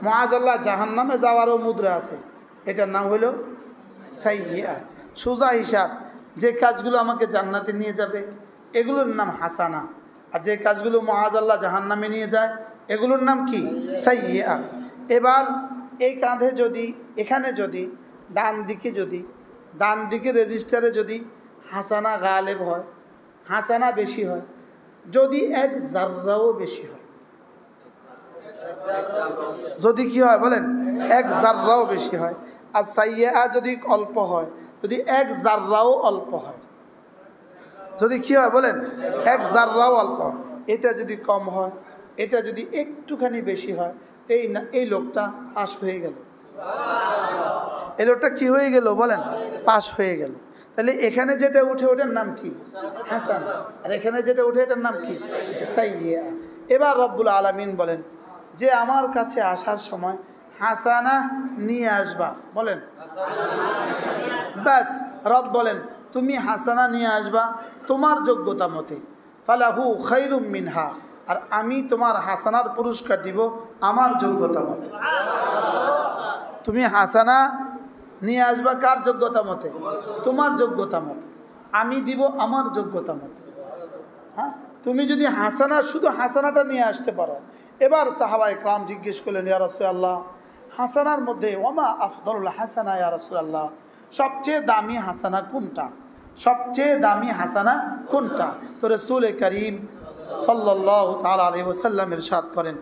মুআযাল্লাহ জাহান্নামে যাওয়ারও মুদ্রা আছে, এটার নাম হলো সাইয়্যিআ। সোজা হিসাব, যে কাজগুলো আমাকে জান্নাতে নিয়ে যাবে এগুলোর নাম হাসানা, আর যে কাজগুলো মুআযাল্লাহ জাহান্নামে নিয়ে যায় এগুলোর নাম কি? সাইয়্যিআ। এবার এই কাঁধে যদি, এখানে যদি ডান দিকে রেজিস্টারে যদি হাসানা গালেব হয়, হাসানা বেশি হয়, যদি এক জাররাও বেশি হয়, যদি কি হয় বলেন, এক জাররাও বেশি হয়, আর সাইয়্যিআ যদি অল্প হয়, যদি এক জাররাও অল্প হয়, যদি কি হয় বলেন, এক জাররাও অল্প হয়, এটা যদি কম হয়, এটা যদি একটুখানি বেশি হয়, এই লোকটা পাস হয়ে গেল। এই লোকটা কি হয়ে গেল বলেন, পাস হয়ে গেল। তাহলে এখানে যেটা উঠে ওটার নাম কি? হাসানা, আর এখানে যেটা উঠে এটার নাম কি? সাইয়্যিআ। এবার রব্বুল আলামিন বলেন যে আমার কাছে আসার সময় হাসানা নিয়ে আসবা, বলেন ব্যাস। রব বলেন তুমি হাসানা নিয়ে আসবা তোমার যোগ্যতা মতে, ফালাহু খায়রুম মিনহা, আর আমি তোমার হাসানার পুরস্কার দিব আমার যোগ্যতা মতে। তুমি হাসানা নিয়ে আসবা কার যোগ্যতা মতে? তোমার যোগ্যতা মতে, আমি দিব আমার যোগ্যতা মতে। হ্যাঁ, তুমি যদি হাসানা, শুধু হাসানাটা নিয়ে আসতে পারো। এবার সাহাবায়ে কেরাম জিজ্ঞেস করলেন, ইয়া রাসূলুল্লাহ, হাসানার মধ্যে ওমা আফদলুল হাসানা ইয়া রাসূলুল্লাহ, সবচেয়ে দামি হাসানা কোনটা? সবচেয়ে দামি হাসানা কোনটা? তো রাসূল করিম সাল্লাল্লাহু তাআলা আলাইহি ওয়াসাল্লাম ইরশাদ করেন,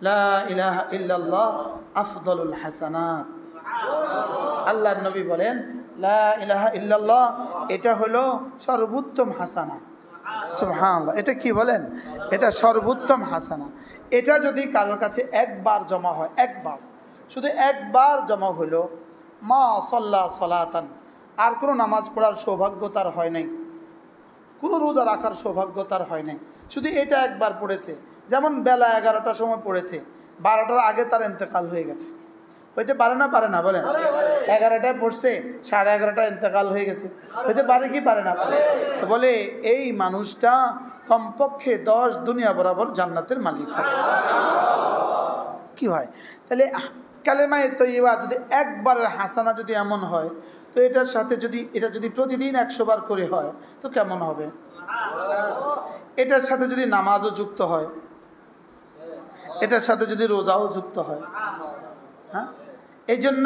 লা ইলাহা ইল্লাল্লাহ আফদলুল হাসানাত। আল্লাহর নবী বলেন লা ইলাহা ইল্লাল্লাহ এটা হলো সর্বোত্তম হাসানা। সুবহানাল্লাহ, এটা কি বলেন? এটা সর্বোত্তম হাসানা। এটা যদি কারোর কাছে একবার জমা হয়, একবার, শুধু একবার জমা হলো, মা সাল্লা সালাতান, আর কোনো নামাজ পড়ার সৌভাগ্য তার হয় নাই, কোনো রোজা রাখার সৌভাগ্য তার হয় নাই, শুধু এটা একবার পড়েছে। যেমন বেলা 11টার সময় পড়েছে, 12টার আগে তার ইন্তেকাল হয়ে গেছে, হইতে পারে না? পারে না বলেন? 11টায় পড়ছে, 11:30টায় ইন্তেকাল হয়ে গেছে, হইতে পারে কি পারে না? বলে এই মানুষটা কমপক্ষে 10 দুনিয়া বরাবর জান্নাতের মালিক হবে। কি হয় তাহলে? কালেমায়ে তয়্যিবা যদি একবারের হাসানা যদি এমন হয়, তো এটার সাথে যদি এটা যদি প্রতিদিন 100 বার করে হয় তো কেমন হবে? এটার সাথে যদি নামাজও যুক্ত হয়, এটার সাথে যদি রোজাও যুক্ত হয়, হ্যাঁ, এই জন্য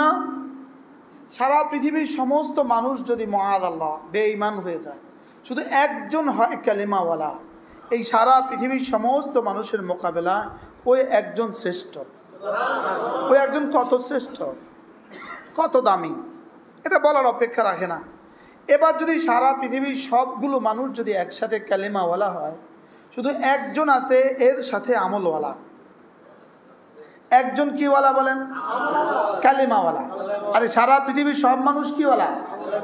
সারা পৃথিবীর সমস্ত মানুষ যদি মুআযাল্লাহ বেঈমান হয়ে যায়, শুধু একজন হয় কালিমাওয়ালা, এই সারা পৃথিবীর সমস্ত মানুষের মোকাবেলা ওই একজন শ্রেষ্ঠ। ওই একজন কত শ্রেষ্ঠ, কত দামি, এটা বলার অপেক্ষা রাখে না। এবার যদি সারা পৃথিবীর সবগুলো মানুষ যদি একসাথে কালিমাওয়ালা হয়, শুধু একজন আছে এর সাথে আমলওয়ালা। একজন কিওয়ালা বলেন? কালিমাওয়ালা। আরে সারা পৃথিবীর সব মানুষ কিওয়ালা?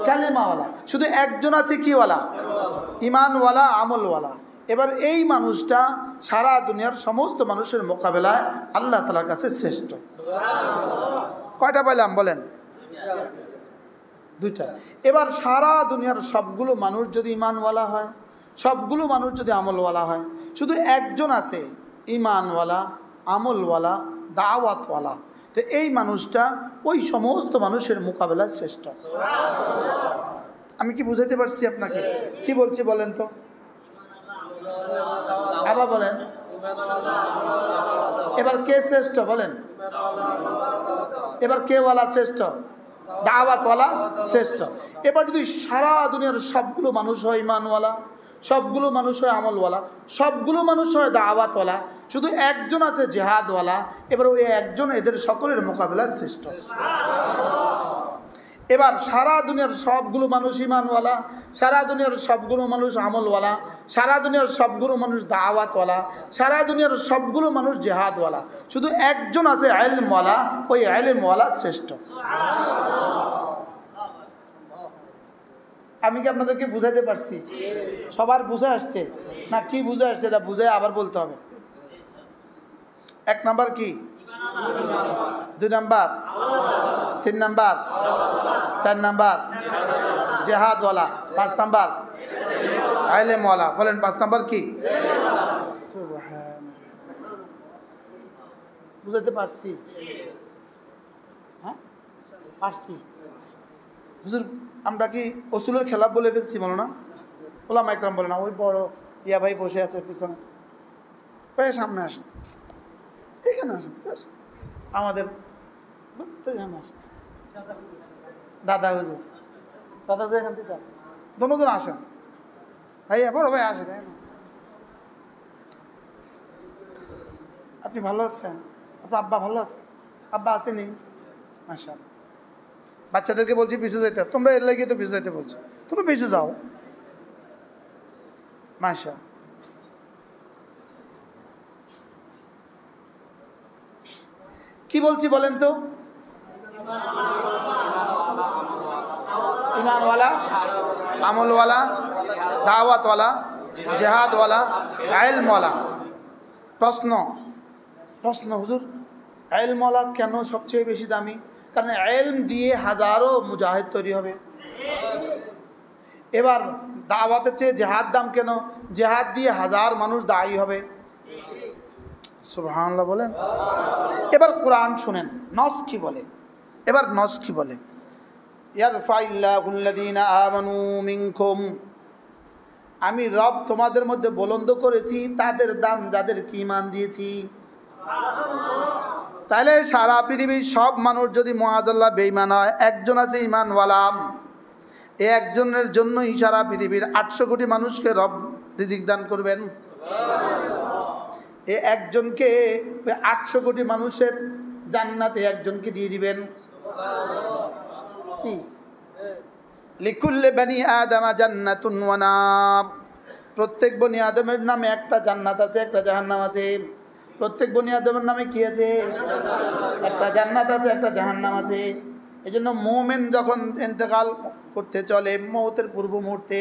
কালিমাওয়ালা। শুধু একজন আছে কিওয়ালা? ইমানওয়ালা, আমলওয়ালা। এবার এই মানুষটা সারা দুনিয়ার সমস্ত মানুষের মোকাবেলায় আল্লাহ তাআলার কাছে শ্রেষ্ঠ। কয়টা পাইলাম বলেন? দুইটা। এবার সারা দুনিয়ার সবগুলো মানুষ যদি ইমানওয়ালা হয়, সবগুলো মানুষ যদি আমলওয়ালা হয়, শুধু একজন আছে ইমানওয়ালা, আমলওয়ালা, দাওয়াতওয়ালা, তো এই মানুষটা ওই সমস্ত মানুষের মোকাবেলায় শ্রেষ্ঠ। আমি কি বুঝাইতে পারছি আপনাকে? কি বলছি বলেন তো? আবার বলেন। এবার কে শ্রেষ্ঠ বলেন? এবার কে ওয়ালা শ্রেষ্ঠ? দাওয়াতওয়ালা শ্রেষ্ঠ। এবার যদি সারা দুনিয়ার সবগুলো মানুষ হয় ইমানওয়ালা, সবগুলো মানুষ হয় আমলওয়ালা, সবগুলো মানুষ হয় দাওয়াতওয়ালা, শুধু একজন আছে জিহাদওয়ালা, এবার ওই একজন এদের সকলের মোকাবেলায় শ্রেষ্ঠ। এবার সারা দুনিয়ার সবগুলো মানুষ ইমানওয়ালা, সারা দুনিয়ার সবগুলো মানুষ আমলওয়ালা, সারা দুনিয়ার সবগুলো মানুষ দাওয়াতওয়ালা, সারা দুনিয়ার সবগুলো মানুষ জিহাদওয়ালা, শুধু একজন আছে ইলমওয়ালা, ওই ইলমওয়ালা শ্রেষ্ঠ। আমি কি আপনাদেরকে বুঝাইতে পারছি? সবার বুঝে আসছে না? কি বুঝে আসছে এটা বুঝে আবার বলতে হবে। 1 নাম্বার কি? 2 নাম্বার, 3 নাম্বার, 4 নাম্বার জিহাদওয়ালা, 5 নাম্বার ইলমওয়ালা। বলেন 5 নাম্বার কি? সুবহানাল্লাহ। বুঝাতে পারছি? হ্যাঁ পারছি। হুজুর আমরা কি অসুলের খেলা বলে ফেলছি বলো না? ওলামা একরাম বলে না, ওই বড় ইয়া ভাই বসে আছে পিছনে, সামনে আসেন, এখানে আসেন, আমাদের এখানে আসেন, দাদা হুজুর, দাদা হুজুর এখান থেকে দুজন আসেন, ভাইয়া বড় ভাই আসেন। আপনি ভালো আছেন? আপনার আব্বা ভালো আছে? আব্বা আসেনি? মাশাআল্লাহ। বাচ্চাদেরকে বলছি পিছু যাইতে, তোমরা এর লাগিয়ে তো পিছু যাইতে বলছো, তোমরা পিছু যাও। মাশাআল্লাহ। কি বলছি বলেন তো? ইমানওয়ালা, আমলওয়ালা, দাওয়াতওয়ালা, জেহাদওয়ালা, ইলমওয়ালা। প্রশ্ন হুজুর ইলমওয়ালা কেন সবচেয়ে বেশি দামি? কারণ ইলম দিয়ে হাজারো মুজাহিদ তৈরি হবে। এবার দাওয়াতের চেয়ে জেহাদ দাম কেন? জেহাদ দিয়ে হাজার মানুষ দায়ী হবে। সুবহানাল্লাহ বলেন। এবার কোরআন শুনেন, নস কি বলে? এবার নস কি বলে? ইয়ারফাইল্লাহুল্লাযীনা আমানু মিনকুম, আমি রব তোমাদের মধ্যে বুলন্দ করেছি তাদের দাম যাদেরকে ঈমান দিয়েছি। তাহলে সারা পৃথিবীর সব মানুষ যদি মুআযাল্লাহ বেঈমান হয়, একজন আছে ঈমানওয়ালা, এই একজনের জন্যই সারা পৃথিবীর 800 কোটি মানুষকে রব রিজিক দান করবেন। এই একজনকে 800 কোটি মানুষের জান্নাতে একজনকে দিয়ে দিবেন। কি? লিকুল্লি বানি আদম জান্নাতুন ওয়া নার, প্রত্যেক বনি আদমের নামে একটা জান্নাত আছে, একটা জাহান্নাম আছে। প্রত্যেক বনি আদমের নামে কি আছে? একটা জান্নাত আছে, একটা জাহান্নাম আছে। এজন্য মুমিন যখন ইন্তেকাল করতে চলে, মওতের পূর্ব মুহূর্তে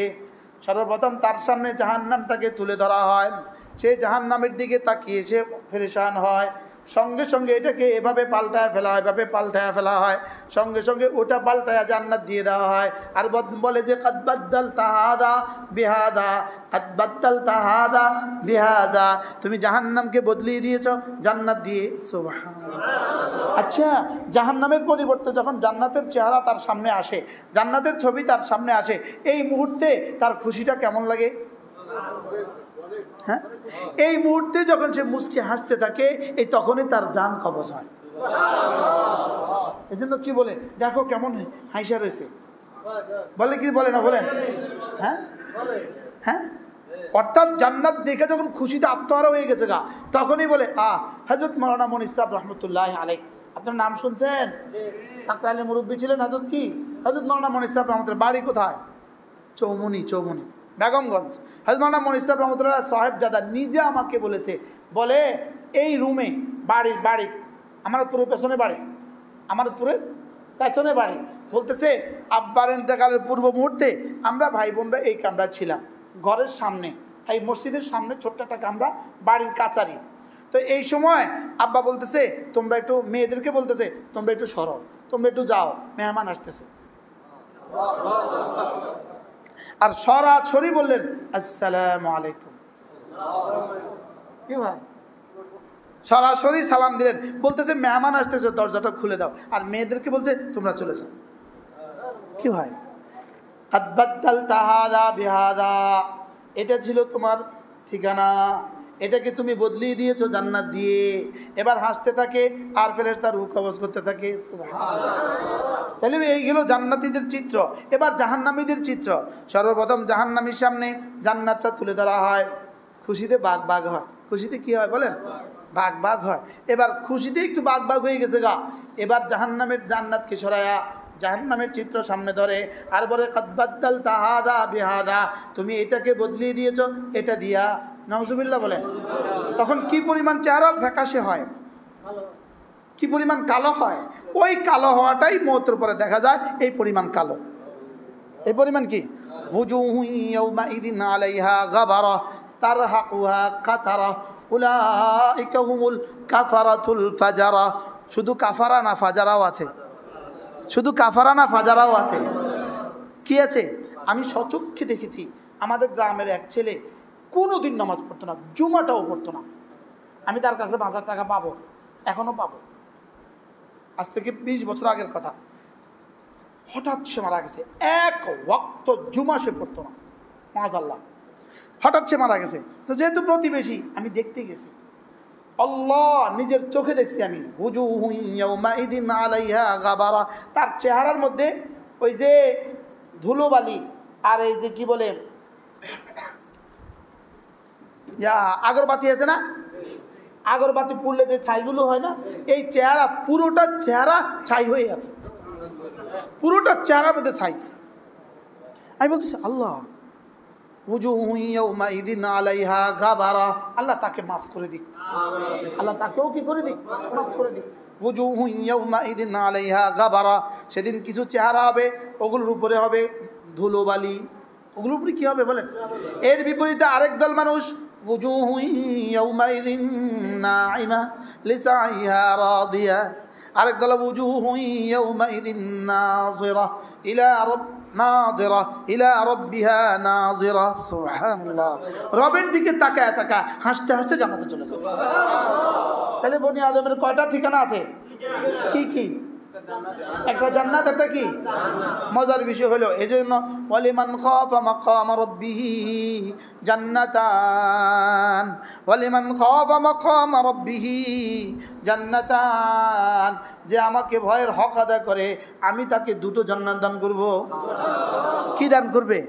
সর্বপ্রথম তার সামনে জাহান্নামটাকে তুলে ধরা হয়। সে জাহান্নামের দিকে তাকিয়ে সে পেরেশান হয়, সঙ্গে সঙ্গে এটাকে এভাবে পাল্টায় ফেলা হয়, এভাবে পাল্টায় ফেলা হয়, সঙ্গে সঙ্গে ওটা পাল্টায় জান্নাত দিয়ে দেওয়া হয়। আর বলে যে কাদ বাদ্দালতা হাযা বিহাযা, কাদ বাদ্দালতা হাযা বিহাযা, তুমি জাহান্নামকে বদলিয়ে দিয়েছো জান্নাত দিয়ে। সুবহানাল্লাহ। আচ্ছা, জাহান্নামের পরিবর্তে যখন জান্নাতের চেহারা তার সামনে আসে, জান্নাতের ছবি তার সামনে আসে, এই মুহূর্তে তার খুশিটা কেমন লাগে? হ্যাঁ, এই মুহূর্তে যখন সে মুস্কি হাসতে থাকে, এই তখনই তার জান কবজ হয়। এই জন্য কি বলে, দেখো কেমন হাসা রয়েছে, বলে কি বলে না বলেন? হ্যাঁ হ্যাঁ, অর্থাৎ জান্নাত দেখে যখন খুশিতে আত্মহারা হয়ে গেছে গা, তখনই বলে হযরত মাওলানা মুঈন ইসহাক রহমতুল্লাহ আলাইহি, আপনার নাম শুনছেন? টাকরাইলের মুরব্বী ছিলেন হযরত কি? হযরত মাওলানা মুঈন ইসহাক রহমতুল্লাহ। বাড়ি কোথায়? চৌমুনি বেগমগঞ্জ। হযরত মাওলানা মুঈন ইসহাক রহমতুল্লাহ সাহেবজাদা নিজে আমাকে বলেছে, বলে এই রুমে বাড়ি আমারপুরের পেছনে বাড়ি, আমারপুরের পেছনে বাড়ি, বলতেছে আব্বার ইন্তেকালের পূর্ব মুহূর্তে আমরা ভাই বোনরা এই কামরা ছিলাম, ঘরের সামনে, এই মসজিদের সামনে ছোট্ট একটা কামরা, বাড়ির কাচারি। তো এই সময় আব্বা বলতেছে তোমরা একটু, মেয়েদেরকে বলতেছে তোমরা একটু সরো, তোমরা একটু যাও, মেহমান আসতেছে। আর সরাসরি বললেন আসসালামু আলাইকুম। কি ভাই, সরাসরি সালাম দিলেন, বলতেছে মেহমান আসতেছে, দরজাটা খুলে দাও। আর মেয়েদেরকে বলছে তোমরা চলে যাও। কি ভাই, কাদ বাদ্দালতা হাযা বিহাযা, এটা ছিল তোমার ঠিকানা, এটাকে তুমি বদলিয়ে দিয়েছো জান্নাত দিয়ে। এবার হাসতে থাকে আর ফেরেশতা রূহ কবজ করতে থাকে। সুবহানাল্লাহ। তাহলে এই গেল জান্নাতীদের চিত্র। এবার জাহান্নামীদের চিত্র। সর্বপ্রথম জাহান্নামীর সামনে জান্নাতটা তুলে ধরা হয়, খুশিতে বাগ হয়। খুশিতে কি হয় বলেন? বাগ হয়। এবার খুশিতে একটু বাগ হয়ে গেছে গা, এবার জাহান্নামের জান্নাতকে সরায়া জাহান্নামের চিত্র সামনে ধরে আর বলে কাদ বাদ্দালতা হাযা বিহাযা, তুমি এটাকে বদলিয়ে দিয়েছো এটা দিয়া। নাউজুবিল্লাহ বলেন। তখন কি পরিমাণ চেহারা ফ্যাকাশে হয়, কি পরিমাণ কালো হয়। ওই কালো হওয়াটাই মওতের পরে দেখা যায়, এই পরিমাণ কালো। এই পরিমাণ কি? ওযুহু ইয়াওমাইদিন আলাইহা গাবারা তারহাকুহা কাতারা উলাইকা হুমুল কাফারাতুল ফাজারা। শুধু কাফারা না, ফাজারাও আছে। শুধু কাফারা না, ফাজারাও আছে। কি আছে? আমি সচক্ষে দেখেছি, আমাদের গ্রামের এক ছেলে কোনোদিন নামাজ পড়তো না, জুমাটাও পড়তো না। আমি তার কাছে 5000 টাকা পাবো, এখনো পাবো। আজ থেকে 20 বছর আগের কথা। হঠাৎ সে মারা গেছে, এক ওয়াক্ত জুমা সে পড়তো না, মাআযাল্লাহ। হঠাৎ সে মারা গেছে। তো যেহেতু প্রতিবেশী, আমি দেখতে গেছি, আল্লাহ নিজের চোখে দেখছি আমি, উজুহু ইয়াউমাইদিন আলাইহা গাবারা, তার চেহারার মধ্যে ওই যে ধুলোবালি আর এই যে কি বলে আগরবাতি আছে না, আগরবাতি পুড়লে যে ছাইগুলো হয় না, এই চেহারা, পুরোটা চেহারা ছাই হয়ে আছে, পুরোটা চেহারার মধ্যে ছাই। আমি বলতেছি আল্লাহ, উজুহু ইয়াউমাইদিন আলাইহা গাবারা, আল্লাহ তাকে মাফ করে দিক, আল্লাহ তাকেও কি করে দিক, মাফ করে দিক। উজুহু ইয়াউমাইদিন আলাইহা গাবারা, সেদিন কিছু চেহারা হবে, ওগুলোর উপরে হবে ধুলোবালি, ওগুলোর উপরে কি হবে বলেন? এর বিপরীতে আরেক দল মানুষ, উজুহু ইয়াউমাইদিন নাঈমা লিসাইহা রাদিয়া, আরেক দল উজুহু ইয়াউমাইদিন নাযিরা ইলা নাযিরা ইলা রাব্বিহা নাযিরা। সুবহানাল্লাহ, রবের দিকে তাকায় তাকায় হাসতে হাসতে জান্নাতে চলে যাবে। তাহলে বনি আদমের কয়টা ঠিকানা আছে? কি কি? একটা জান্নাত, একটা কি? মজার বিষয় হলো এজন্য ওয়ালিমান খাফা মাকাম রাব্বিহি জান্নাতান, ওয়ালিমান খাফা মাকাম রাব্বিহি জান্নাতান, যে আমাকে ভয়ের হক আদায় করে আমি তাকে দুটো জান্নাত দান করব। কি দান করবে?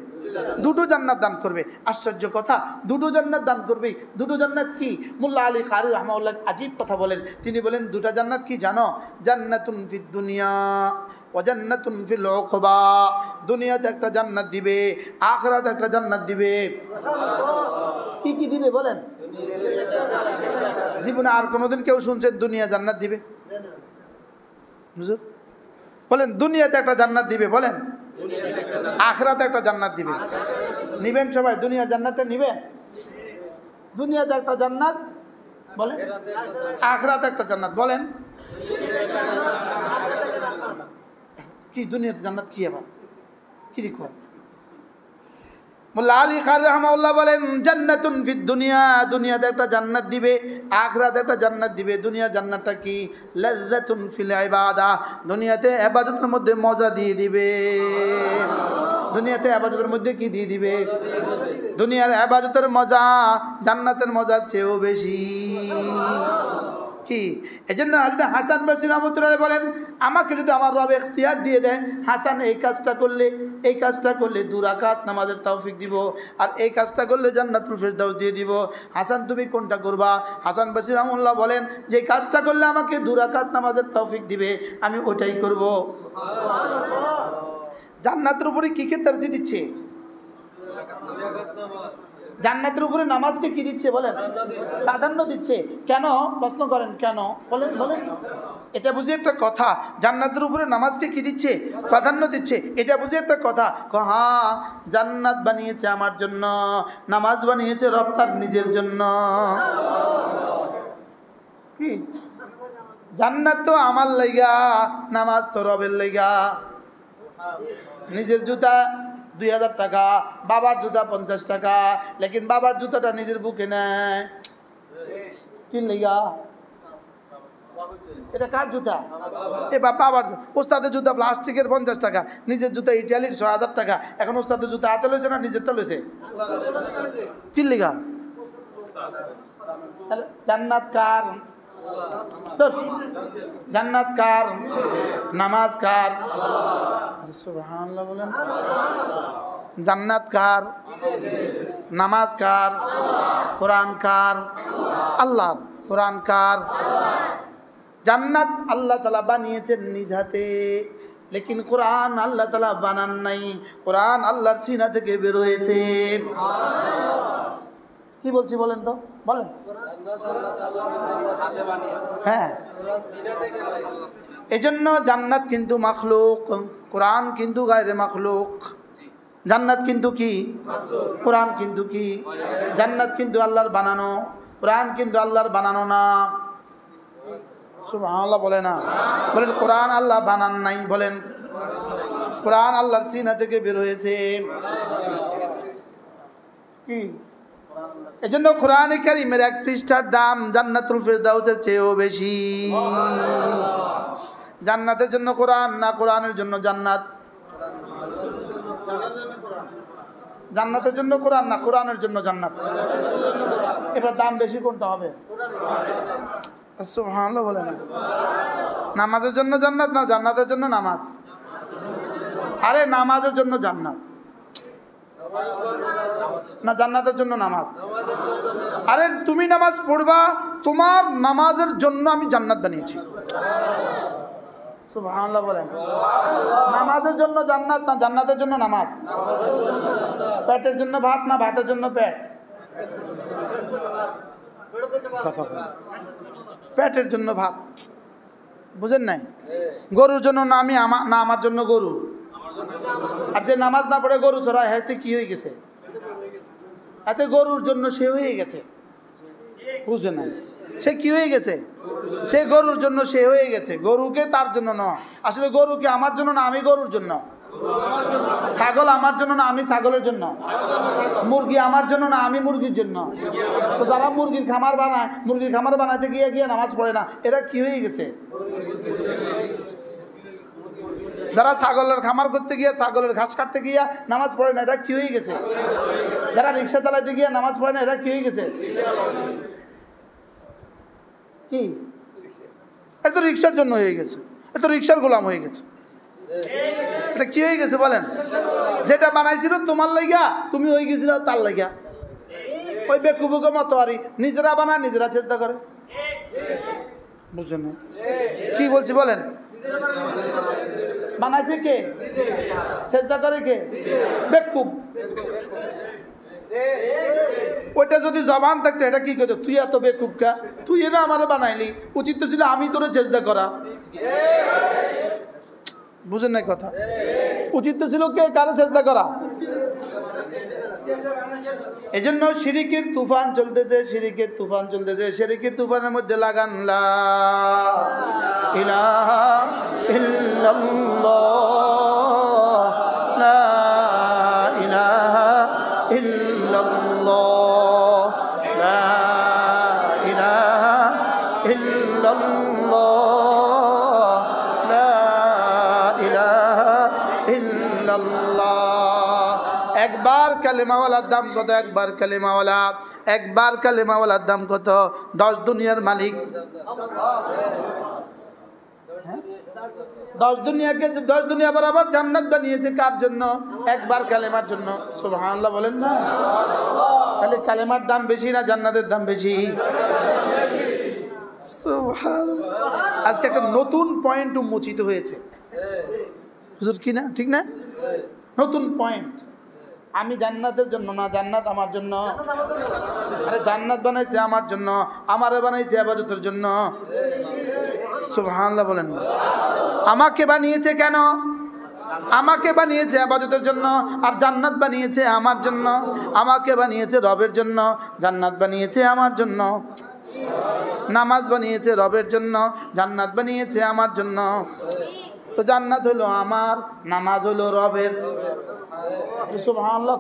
দুটো জান্নাত দান করবে। আশ্চর্য কথা, দুটো জান্নাত দান করবে। দুটো জান্নাত কি? মোল্লা আলী কারি রাহমাহুল্লাহ আজীব কথা বলেন। তিনি বলেন দুটো জান্নাত কি জানো? জান্নাতুন ফিদ দুনিয়া ওয়া জান্নাতুন ফিল উকবা। দুনিয়াতে একটা জান্নাত দিবে, আখিরাতে একটা জান্নাত দিবে। কি কি দিবে বলেন? জীবনে আর কোনোদিন কেউ শুনছেন দুনিয়া জান্নাত দিবে? বলেন দুনিয়াতে একটা জান্নাত দিবে, বলেন আখিরাতে একটা জান্নাত দিবে। নিবেন সবাই? দুনিয়ার জান্নাতে নিবেন? দুনিয়াতে একটা জান্নাত বলেন, আখিরাতে একটা জান্নাত বলেন। কি দুনিয়াতে জান্নাত কি আবার কি লিখো? মোল্লা আলী কারি রাহমাহুল্লাহ বলেন জান্নাতুন ফিদ দুনিয়া, দুনিয়াতে একটা জান্নাত দিবে, আখিরাতে একটা জান্নাত দিবে। দুনিয়ার জান্নাতটা কি? লাযযাতুন ফিল ইবাদা, দুনিয়াতে ইবাদতের মধ্যে মজা দিয়ে দিবে। দুনিয়াতে ইবাদতের মধ্যে কি দিয়ে দিবে? দুনিয়ার ইবাদতের মজা জান্নাতের মজার চেয়েও বেশি। কি এজন্য হযরত হাসান বসরি রাহমাতুল্লাহ বলেন, আমাকে যদি আমার রব ইখতিয়ার দিয়ে দেয়, হাসান এই কাজটা করলে, এই কাজটা করলে 2 রাকাত নামাজের তৌফিক দিব, আর এই কাজটা করলে জান্নাতুল ফিরদাউস দিয়ে দিব, হাসান তুমি কোনটা করবা? হাসান বসরি রাহমাতুল্লাহ বলেন, যে কাজটা করলে আমাকে 2 রাকাত নামাজের তৌফিক দিবে আমি ওইটাই করব। জান্নাতের উপরে কি কি তারজি দিচ্ছে? জান্নাতের উপরে নামাজকে কি দিচ্ছে বলেন? প্রাধান্য দিচ্ছে। কেন? প্রশ্ন করেন কেন? বলেন বলেন। এটা বুঝে একটা কথা, জান্নাতের উপরে নামাজকে কি দিচ্ছে? প্রাধান্য দিচ্ছে। এটা বুঝে একটা কথা, হ্যাঁ জান্নাত বানিয়েছে আমার জন্য, নামাজ বানিয়েছে রব তার নিজের জন্য। কি জান্নাত তো আমার লাইগা, নামাজ তো রবের লাইগা। নিজের জুতা 2000 টাকা, বাবার জুতা 50 টাকা, লেকিন বাবার জুতাটা নিজের বুকে নেয় কি লিগা? এটা কার জুতা? এ বাবার। ওস্তাদের জুতা প্লাস্টিকের 50 টাকা, নিজের জুতা ইটালির 6000 টাকা। এখন ওস্তাদের জুতা হাতে লইছে না নিজেরটা লইছে? কি লিগা? জান্নাত কার? জান্নাত কার? নামাজ কার? সুবহানাল্লাহ বলেন। জান্নাত কার? নামাজ কার? কোরআন কার? আল্লাহ। কোরআন কার? জান্নাত আল্লাহ তাআলা বানিয়েছেন নিজ হাতে, লেকিন কোরআন আল্লাহ তাআলা বানান নাই, কোরআন আল্লাহর সিনা থেকে বের হয়েছে। কি বলছি বলেন তো, বলেন। হ্যাঁ, এজন্য জান্নাত কিন্তু মাখলুক, কোরআন কিন্তু গায়রে মাখলুক। জান্নাত কিন্তু কি? কোরআন কিন্তু কি? জান্নাত কিন্তু আল্লাহর বানানো, কোরআন কিন্তু আল্লাহর বানানো না। সুবহানাল্লাহ বলে না? বলেন কোরআন আল্লাহ বানান নাই, বলেন কোরআন আল্লাহর সিনা থেকে বের হয়েছে। কি এজন্য কোরআনে কারীমের এক পৃষ্ঠার দাম জান্নাতুল ফেরদাউসের চেয়েও বেশি। জান্নাতের জন্য কোরআন না কোরআনের জন্য জান্নাত? জান্নাতের জন্য কোরআন না কোরআনের জন্য জান্নাত? এবার দাম বেশি কোনটা হবে? সুবহানাল্লাহ বলে না। নামাজের জন্য জান্নাত না জান্নাতের জন্য নামাজ? আরে নামাজের জন্য জান্নাত না জান্নাতের জন্য নামাজ? আরে তুমি নামাজ পড়বা, তোমার নামাজের জন্য আমি জান্নাত বানিয়েছি। সুবহানাল্লাহ বলেন। নামাজের জন্য জান্নাত না জান্নাতের জন্য নামাজ? পেটের জন্য ভাত না ভাতের জন্য পেট? পেটের জন্য ভাত, বুঝেন নাই? গরুর জন্য না আমি না আমার জন্য গরু। আর যে নামাজ না পড়ে গরু চড়ায় হাতে কি হয়ে গেছে? হাতে গরুর জন্য সে হয়ে গেছে, বুঝলেন না? সে কি হয়ে গেছে? সে গরুর জন্য সে হয়ে গেছে, গরুকে তার জন্য নয়। আসলে গরুকে আমার জন্য না আমি গরুর জন্য। ছাগল আমার জন্য না আমি ছাগলের জন্য। মুরগি আমার জন্য না আমি মুরগির জন্য। তো যারা মুরগির খামার বানায়, মুরগির খামার বানাইতে গিয়ে গিয়ে নামাজ পড়ে না, এরা কি হয়ে গেছে? যারা ছাগলের খামার করতে গিয়ে ছাগলের ঘাস কাটতে গিয়ে নামাজ পড়ে না, এরা কি হয়ে গেছে? যারা রিক্সা চালাইতে গিয়ে নামাজ পড়ে না, এরা কি হয়ে গেছে? কি এত রিক্সার জন্য হয়ে গেছে, এত রিক্সার গোলাম হয়ে গেছে। এটা কি হয়ে গেছে বলেন? যেটা বানাইছিল তোমার লাইগা, তুমি হয়ে গেছিল তার লাইগা। ওই বেকুবুকে মতোয়ারি, নিজেরা বানায় নিজেরা চেষ্টা করে। বুঝছেন না কি বলছি বলেন? বানাইছে কে? চেষ্টা করে কে? বেকুব। ওইটা যদি জবান থাকতো এটা কি করতো? তুই এত বেকুব কা, তুই না আমারে বানাইলি, উচিত তো ছিল আমি তোরে চেষ্টা করা। বুঝেন নাই কথা? উচিত তো ছিল কে কারে চেষ্টা করা। এই জন্য শিরিকের তুফান চলতেছে, শিরিকের তুফান চলতেছে। শিরিকের তুফানের মধ্যে লাগান লা ইলাহা ইল্লাল্লাহ, লা ইলাহা ইল্লাল্লাহ, লা ইলাহা ইল্লাল্লাহ, লা ইলাহা ইল্লাল্লাহ। একবার কালেমাওয়ালার দাম কত? একবার কালেমাওয়ালা, একবার কালেমাওয়ালার দাম কত? 10 দুনিয়ার মালিক। 10 দুনিয়াকে 10 দুনিয়া বরাবর জান্নাত বানিয়েছে কার জন্য? একবার কালেমার জন্য। সুবহানাল্লাহ বলেন না? তাহলে কালেমার দাম বেশি না জান্নাতের দাম বেশি? সুবহানাল্লাহ। আজকে একটা নতুন পয়েন্ট উন্মোচিত হয়েছে, হুজুর কি না? ঠিক না? নতুন পয়েন্ট। আমি জান্নাতের জন্য না জান্নাত আমার জন্য। আরে জান্নাত বানাইছে আমার জন্য, আমারে বানাইছে ইবাদতের জন্য। সুবহানাল্লাহ বলেন। আমাকে বানিয়েছে কেন? আমাকে বানিয়েছে ইবাদতের জন্য, আর জান্নাত বানিয়েছে আমার জন্য। আমাকে বানিয়েছে রবের জন্য, জান্নাত বানিয়েছে আমার জন্য। নামাজ বানিয়েছে রবের জন্য, জান্নাত বানিয়েছে আমার জন্য। তো জান্নাত হলো আমার, নামাজ হলো রবের। সুবহানাল্লাহ।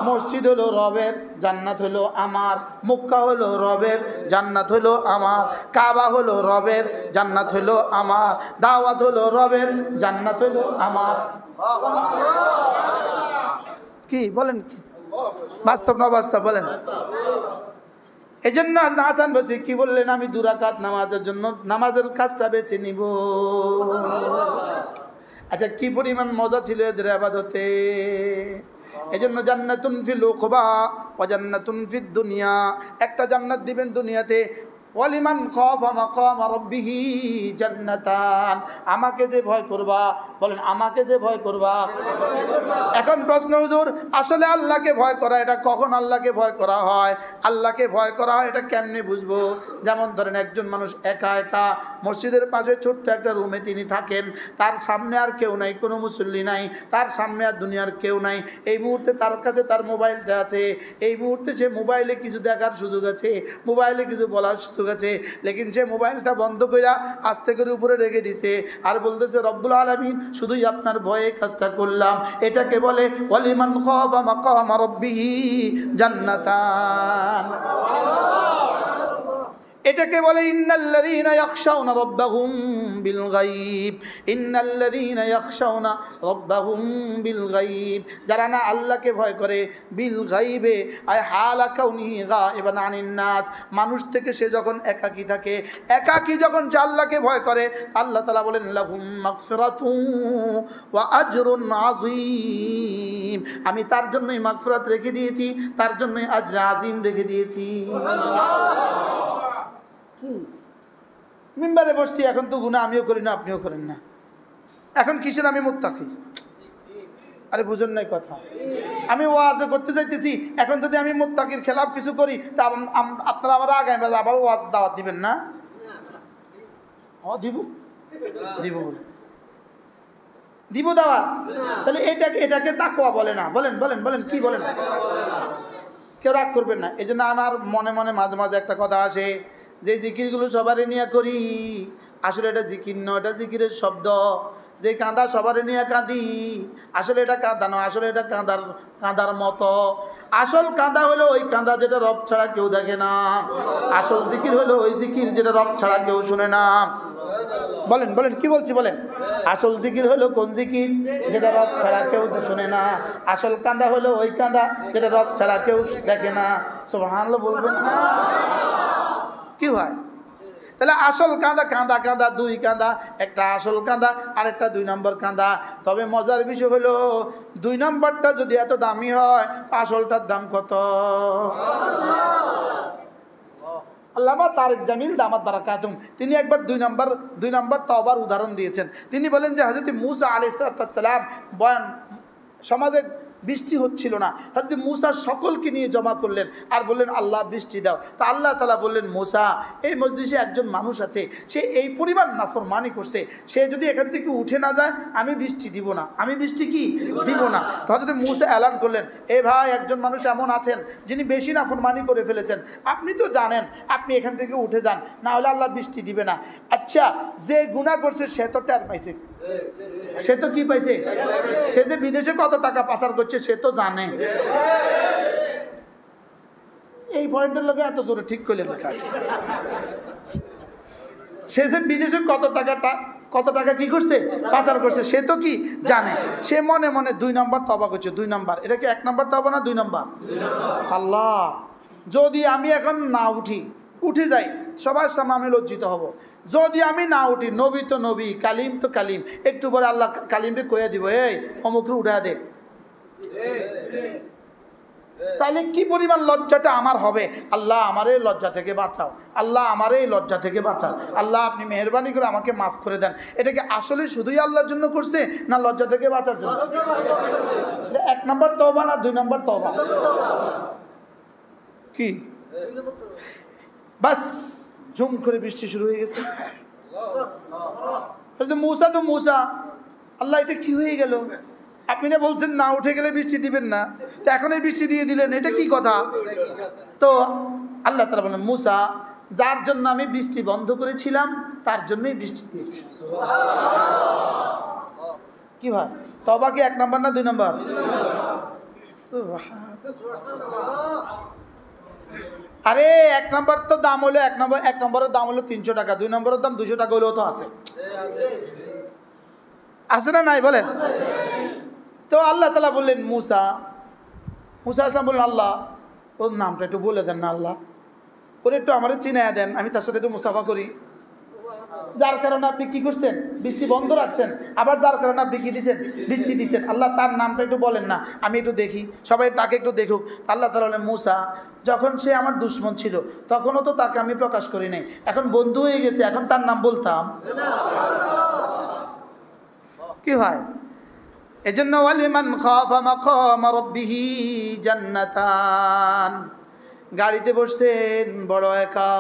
মসজিদ হলো রবের, জান্নাত হলো আমার। মক্কা হলো রবের, জান্নাত হলো আমার। কাবা হলো রবের, জান্নাত হলো আমার। দাওয়াত হলো রবের, জান্নাত হলো আমার। কি বলেন? কি বাস্তব না বাস্তব বলেন? এই জন্য হাসান বসরি কি বললেন? আমি 2 রাকাত নামাজের জন্য নামাজের কাজটা বেছে নিব। আচ্ছা, কি পরিমাণ মজা ছিল এদের ইবাদতে। এই জন্য জান্নাতুন ফিল উকবা ওয়া জান্নাতুন ফিদ দুনিয়া, একটা জান্নাত দিবেন দুনিয়াতে। ওয়ালিমান খাফা মাকাম রাব্বিহি জান্নাতান, আমাকে যে ভয় করবা, বলেন আমাকে যে ভয় করবা। এখন প্রশ্ন, হুজুর আসলে আল্লাহকে ভয় করা এটা কখন আল্লাহকে ভয় করা হয়? আল্লাহকে ভয় করা হয় এটা কেমনে বুঝবো? যেমন ধরেন একজন মানুষ একা একা মসজিদের পাশে ছোট্ট একটা রুমে তিনি থাকেন, তার সামনে আর কেউ নাই, কোনো মুসল্লি নাই, তার সামনে আর দুনিয়ার কেউ নাই। এই মুহূর্তে তার কাছে তার মোবাইলটা আছে, এই মুহূর্তে সে মোবাইলে কিছু দেখার সুযোগ আছে, মোবাইলে কিছু বলার সুযোগ প্রস্তুত আছে, লেকিন সে মোবাইলটা বন্ধ কইরা আস্তে করে উপরে রেখে দিছে আর বলতেছে রব্বুল আলামিন শুধুই আপনার ভয়ে কাজটা করলাম। এটাকে বলে ওয়ালিমান খাফা মাকামা রাব্বিহি জান্নাতান। এটাকে বলে ইন্নাল্লাযীনা ইয়াখশাউনা রাব্বাহুম বিল গায়ব, ইন্নাল্লাযীনা ইয়াখশাউনা রাব্বাহুম বিল গায়ব, যারা না আল্লাহকে ভয় করে, বিল গায়বে আয় হালা কাউনিহি গায়বান আনিন নাস, মানুষ থেকে সে যখন একাকী থাকে, একাকী যখন সে আল্লাহকে ভয় করে, আল্লাহ তাআলা বলেন লাহুম মাগফিরাতুন ওয়া আজরুন আযীম, আমি তার জন্যই মাগফিরাত রেখে দিয়েছি, তার জন্যই আজর আযীম রেখে দিয়েছি। কি মিম্বারে বসছি, এখন তো গুনাহ আমিও করি না আপনিও করেন না, এখন কিসের আমি মুত্তাকি? আরে বুঝুন নাই কথা, আমি ওয়াজ করতে চাইতেছি, এখন যদি আমি মুত্তাকির খেলাফ কিছু করি তা আপনারা আমার আগামী আবার ওয়াজ দাওয়াত দিবেন না? দিব দিব দিব দাওয়াত। তাহলে এটাকে তাকওয়া বলে না? বলেন বলেন বলেন, কি বলেন? কেউ রাগ করবেন না। এই জন্য আমার মনে মনে মাঝে মাঝে একটা কথা আসে, যে জিকিরগুলো সবারই নিয়ে করি, আসলে এটা জিকির নয়, এটা জিকিরের শব্দ। যে কাঁদা সবারই নিয়ে কাঁদি, আসলে এটা কাঁদা নয়, আসলে এটা কাঁদার মতো। আসল কাঁদা হলো ওই কাঁদা যেটা রব ছাড়া কেউ দেখে না, আসল জিকির হলো ওই জিকির যেটা রব ছাড়া কেউ শুনে না। বলেন বলেন, কি বলছি বলেন? আসল জিকির হলো কোন জিকির? যেটা রব ছাড়া কেউ শুনে না। আসল কাঁদা হলো ওই কাঁদা যেটা রব ছাড়া কেউ দেখে না। সুবহানাল্লাহ বলবেন না? কি ভাই? তাহলে আসল কাঁদা কাঁদা কাঁদা দুই কাঁদা, একটা আসল কাঁদা আর একটা 2 নম্বর কাঁদা। তবে মজার বিষয় হলো 2 নম্বরটা যদি এত দামি হয়, আসলটার দাম কত? আল্লামা তারেক জামিল দামাত বারাকাতুম তিনি একবার 2 নম্বর তওবার উদাহরণ দিয়েছেন। তিনি বলেন যে হযরত মূসা আলাইহিস সালাম বয়ান সমাজে বৃষ্টি হচ্ছিল না, হযরত মূসা সকলকে নিয়ে জমা করলেন আর বললেন আল্লাহ বৃষ্টি দাও। তা আল্লাহ তাআলা বললেন মূসা, এই মজলিসে একজন মানুষ আছে, সে এই পরিমাণ নাফরমানি করছে, সে যদি এখান থেকে উঠে না যায় আমি বৃষ্টি দিব না, আমি বৃষ্টি কি দিব না। তো হযরত মূসা এলান করলেন, এ ভাই একজন মানুষ এমন আছেন যিনি বেশি নাফরমানি করে ফেলেছেন, আপনি তো জানেন, আপনি এখান থেকে উঠে যান, না হলে আল্লাহ বৃষ্টি দিবে না। আচ্ছা, যে গুনাহ করছে সে তো টের পাইছে, সে তো কি পাইছে? সে যে বিদেশে কত টাকা পাচার করছে সে তো জানে। এই পয়েন্টের লোকে এত জোরে ঠিক করলেন, সে যে বিদেশে কত টাকা কি করছে, পাচার করছে, সে তো কি জানে। সে মনে মনে 2 নম্বর তওবা করছে। 2 নম্বর, এটা কি 1 নম্বর তওবা না 2 নম্বর? আল্লাহ, যদি আমি এখন না উঠে যাই সবার সামনে আমি লজ্জিত হব। যদি আমি না উঠি, নবী তো নবী, কালিম তো কালিম, একটু পরে আল্লাহ কালিমকে কয়ে দিব, এই অমুকরে উঠা দে। তাহলে কি পরিমাণ লজ্জাটা আমার হবে? আল্লাহ আমার এই লজ্জা থেকে বাঁচাও, আল্লাহ আমার এই লজ্জা থেকে বাঁচাও, আল্লাহ আপনি মেহেরবানি করে আমাকে মাফ করে দেন। এটা কি আসলে শুধুই আল্লাহর জন্য করছে না লজ্জা থেকে বাঁচার জন্য? 1 নম্বর তওবা না 2 নম্বর তওবা? কি বাস ঝুম করে বৃষ্টি শুরু হয়ে গেছে। মূসা তো মূসা, আল্লাহ এটা কি হয়ে গেল? আপনি না বলছেন না উঠে গেলে বৃষ্টি দিবেন না, তো এখন এই বৃষ্টি দিয়ে দিলেন, এটা কি কথা? তো আল্লাহ তাআলা বলেন, মূসা, যার জন্য আমি বৃষ্টি বন্ধ করেছিলাম তার জন্যই বৃষ্টি দিয়েছি। কি ভাই, তওবা কি 1 নম্বর না 2 নম্বর? আরে 1 নম্বর তো দাম হলো 1 নম্বরের দাম হলো 300 টাকা, 2 নম্বরের দাম 200 টাকা হলেও তো আছে না নাই বলেন? তো আল্লাহ তাআলা বললেন মূসা আসলাম বললেন, আল্লাহ ওর নামটা একটু বলে দেন না, আল্লাহ ওর একটু আমারে চিনাইয়া দেন, আমি তার সাথে একটু মুসাফা করি। যার কারণে আপনি কি করছেন, বৃষ্টি বন্ধ রাখছেন, আবার যার কারণে আপনি কি দিচ্ছেন, বৃষ্টি দিচ্ছেন। আল্লাহ তার নামটা একটু বলেন না, আমি একটু দেখি, সবাই তাকে একটু দেখুক। আল্লাহ তাআলা বলেন, মূসা, যখন সে আমার দুশমন ছিল তখনও তো তাকে আমি প্রকাশ করি নাই, এখন বন্ধু হয়ে গেছে, এখন তার নাম বলতাম? কি হয়? এজন্য ওয়ালিমান খাফা মাকামা রাব্বিহি জান্নাতান। গাড়িতে বসছেন বড় একা,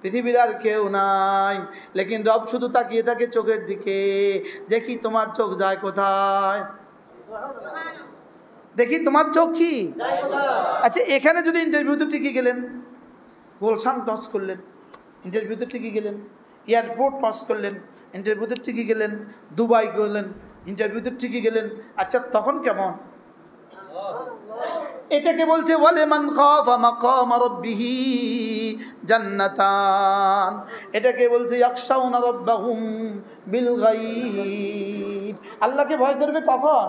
পৃথিবীর আর কেউ নাই, লেকিন রব শুধু তাকিয়ে থাকে চোখের দিকে, দেখি তোমার চোখ যায় কোথায়, দেখি তোমার চোখ কি। আচ্ছা, এখানে যদি ইন্টারভিউতে টিকে গেলেন, গোলশান টস করলেন, ইন্টারভিউতে ঠিকই গেলেন, এয়ারপোর্ট পাস করলেন, ইন্টারভিউতে ঠিকই গেলেন, দুবাই গেলেন, ইন্টারভিউতে ঠিকই গেলেন। আচ্ছা তখন কেমন? এটাকে বলছে ওয়ালিমান খাফা মাকাম রাব্বিহি জান্নাতান। এটাকে বলছে ইয়াখশাউনা রাব্বাহুম বিল গায়ব। আল্লাহকে ভয় করবে কখন?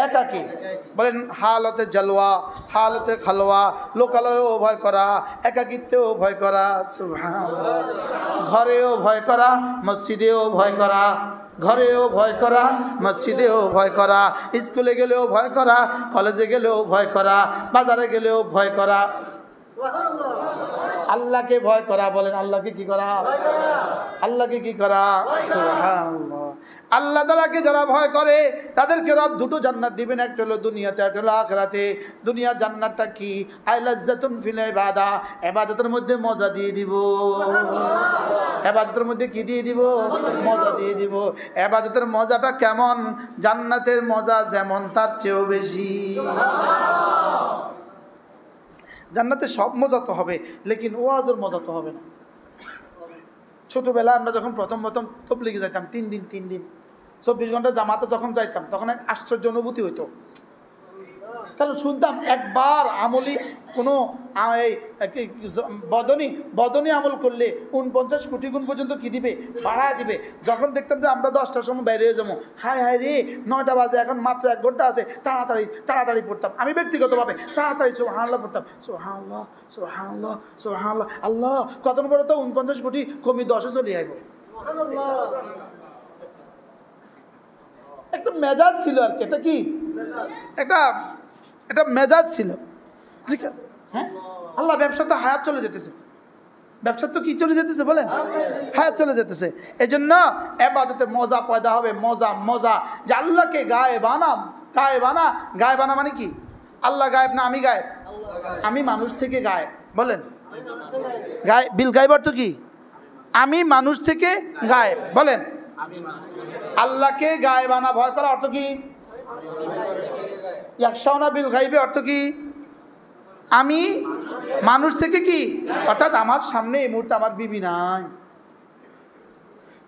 একাকী। বলেন হালতে জলওয়া, হালতে খালওয়া, লোকালয়েও ভয় করা, একাকিত্বেও ভয় করা, সুবহানাল্লাহ। ঘরেও ভয় করা, মসজিদেও ভয় করা, ঘরেও ভয় করা, মসজিদেও ভয় করা, স্কুলে গেলেও ভয় করা, কলেজে গেলেও ভয় করা, বাজারে গেলেও ভয় করা। আল্লাহকে ভয় করা। বলেন আল্লাহকে কি করা? আল্লাহকে কি করা? সুবহানাল্লাহ। আল্লাহ তাআলাকে যারা ভয় করে তাদেরকে রব দুটো জান্নাত দিবেন, একটা হলো দুনিয়াতে, একটা হলো আখিরাতে। দুনিয়ার জান্নাতটা কি? আইলাজ্জাতুন ফিল ইবাদা, ইবাদতের মধ্যে মজা দিয়ে দিব। ইবাদতের মধ্যে কি দিয়ে দিব? মজা দিয়ে দিব। ইবাদতের মজাটা কেমন? জান্নাতের মজা যেমন তার চেয়েও বেশি। জান্নাতে সব মজা তো হবে, লেকিন ওয়াজের মজা তো হবে না। ছোটবেলা আমরা যখন প্রথম তবলিগে যাইতাম 3 দিন 24 ঘন্টা জামাতে যখন যাইতাম তখন এক আশ্চর্য অনুভূতি হইতো। কারণ শুনতাম একবার আমলি কোনো বদনী আমল করলে 49 কোটি গুণ পর্যন্ত কি দিবে? বাড়ায় দিবে। যখন দেখতাম যে আমরা 10টার সময় বাইরে হয়ে যাবো, হায় হায় রে 9টা বাজে, এখন মাত্র 1 ঘন্টা আছে, তাড়াতাড়ি পড়তাম। আমি ব্যক্তিগতভাবে তাড়াতাড়ি সুবহানাল্লাহ পড়তাম, সুবহানাল্লাহ সুবহানাল্লাহ সুবহানাল্লাহ। আল্লাহ কত বড় তো 49 কোটি কমি 10-এ চলে আইব। একটা মেজাজ ছিল আর কি। এটা কি? এটা মেজাজ ছিল। হ্যাঁ, আল্লাহ ব্যবসা তো হায়াত চলে যেতেছে। ব্যবসা তো কি চলে যেতেছে? বলেন হায়াত চলে যেতেছে। এই জন্য ইবাদতে মজা পয়দা হবে। মজা যে আল্লাহকে গায়েব আনা মানে কি? আল্লাহ গায়েব না আমি গায়েব? আমি মানুষ থেকে গায়েব। বলেন বিল গায়েব অর্থ কি? আমি মানুষ থেকে গায়েব। বলেন আল্লাহকে গায়েব আনা ভয় করা অর্থ কি? ইয়াখশাউনা বিল গায়বে অর্থ কি? আমি মানুষ থেকে কি? অর্থাৎ আমার সামনে এই মুহূর্তে আমার বিবি নাই।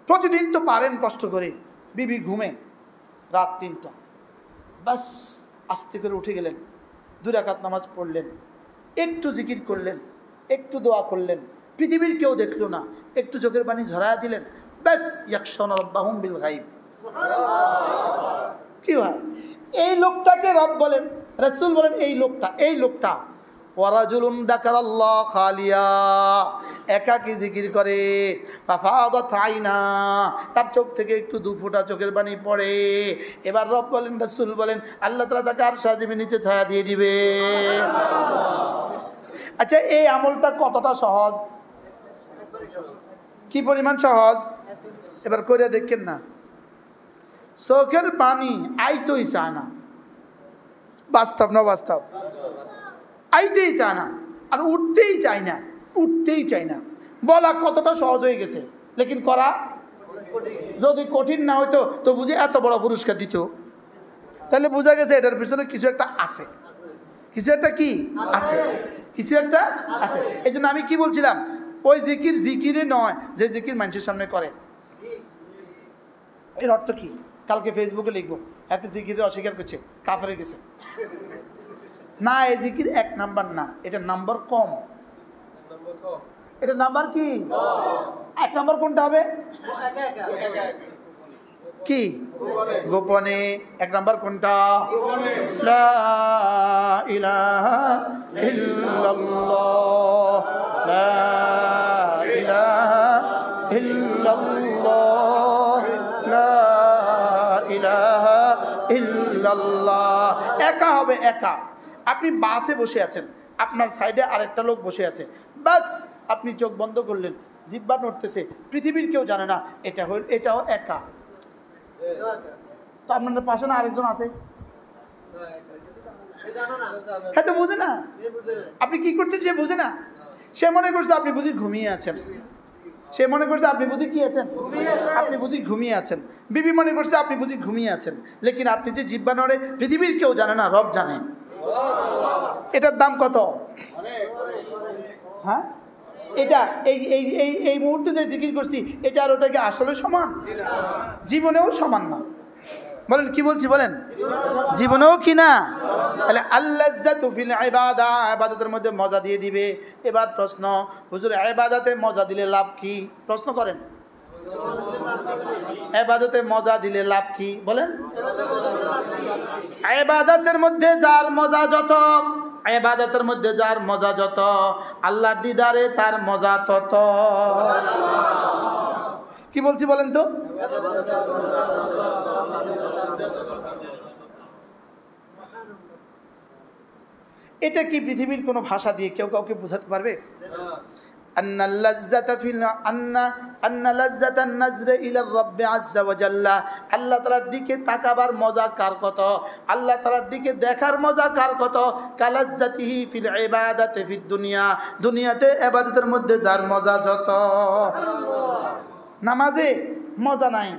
প্রতিদিন তো পারেন কষ্ট করে, বিবি ঘুমে রাত 3টা, বাস আস্তে করে উঠে গেলেন, 2 রাকাত নামাজ পড়লেন, একটু জিকির করলেন, একটু দোয়া করলেন, পৃথিবীর কেউ দেখলো না, একটু চোখের পানি ঝরায়া দিলেন, বাস ইয়াখশাউনা রাব্বাহুম বিল গায়ব। কি হয়? এই লোকটাকে রব বলেন, রাসূল বলেন এই লোকটা ওয়ারাজুলুন যাকারাল্লাহ খালিয়া, একাকী জিকির করে, ফাফাদাত আইনা, তার চোখ থেকে একটু 2 ফোঁটা চোখের পানি পড়ে। এবার রব বলেন, রাসূল বলেন আল্লাহ তাআলা তাকে আরশ আজিমের নিচে ছায়া দিয়ে দিবে। আচ্ছা এই আমলটা কতটা সহজ? কি পরিমাণ সহজ? এবার করে দেখেন না। চোখের পানি আইতেই চায় না। বাস্তব না বাস্তব? আইতেই চায় না, আর উঠতেই চায় না। বলা কতটা সহজ হয়ে গেছে, লেকিন করা যদি কঠিন না হইতো তো বুঝি এত বড় পুরস্কার দিত। তাহলে বোঝা গেছে এটার পিছনে কিছু একটা আছে। কিছু একটা কি আছে? কিছু একটা আছে। এই জন্য আমি কি বলছিলাম, ওই জিকিরে নয় যে জিকির মানুষের সামনে করে। এর অর্থ কি? কালকে ফেসবুকে লিখবো এতে জিকিরে অস্বীকার করছে, কাফের হয়ে গেছে। না, এই জিকির 1 নাম্বার না, এটা নাম্বার কম। এটা নাম্বার কি? 1 নাম্বার কোনটা হবে? কি? গোপনে। 1 নাম্বার কোনটা? লা ইলাহা ইল্লাল্লাহ, লা ইলাহা ইল্লাল্লাহ, লা ইলাহা ইল্লাল্লাহ। একা হবে, একা। আপনি বাসে বসে আছেন, আপনার সাইডে আরেকটা লোক বসে আছে, বাস আপনি চোখ বন্ধ করলেন, জিহ্বা নড়তেছে, পৃথিবীর কেউ জানে না, এটাও একা। তো আপনার পাশে না আরেকজন আছে, হ্যাঁ তো বুঝে না আপনি কি করছেন, সে বুঝে না। সে মনে করছে আপনি বুঝি ঘুমিয়ে আছেন, সে মনে করছে আপনি বুঝি কি আছেন, আপনি বুঝি ঘুমিয়ে আছেন। বিবি মনে করছে আপনি বুঝি ঘুমিয়ে আছেন, লেকিন আপনি যে জিহ্বা নড়ে পৃথিবীর কেউ জানে না, রব জানে। এটার দাম কত? হ্যাঁ এটা এই এই এই এই মুহূর্তে যে জিকির করছি এটা আর ওটা কি আসলে সমান? জীবনেও সমান না। বলেন কি বলছি বলেন, জীবনেও কি না? তাহলে আল্লাজ্জাতু ফিল ইবাদা, ইবাদতের মধ্যে মজা দিয়ে দিবে। এবার প্রশ্ন, হুজুর ইবাদতে মজা দিলে লাভ কি? প্রশ্ন করেন, ইবাদতে মজা দিলে লাভ কি বলেন? ইবাদতের মধ্যে যার মজা যত, ইবাদতের মধ্যে যার মজা যত, আল্লাহর দিদারে তার মজা তত। কি বলছি বলেন তো? এটা কি পৃথিবীর কোনো ভাষা দিয়ে কেউ কাউকে বোঝাতে পারবে? আল্লাহ তাআলার দিকে তাকাবার মজা কার কত, আল্লাহ তাআলার দিকে দেখার মজা কার কত। কালাজ্জাতিহি ফিল ইবাদাতি ফিদ দুনিয়া, দুনিয়াতে ইবাদতের মধ্যে যার মজা যত। নামাজে মজা নাই,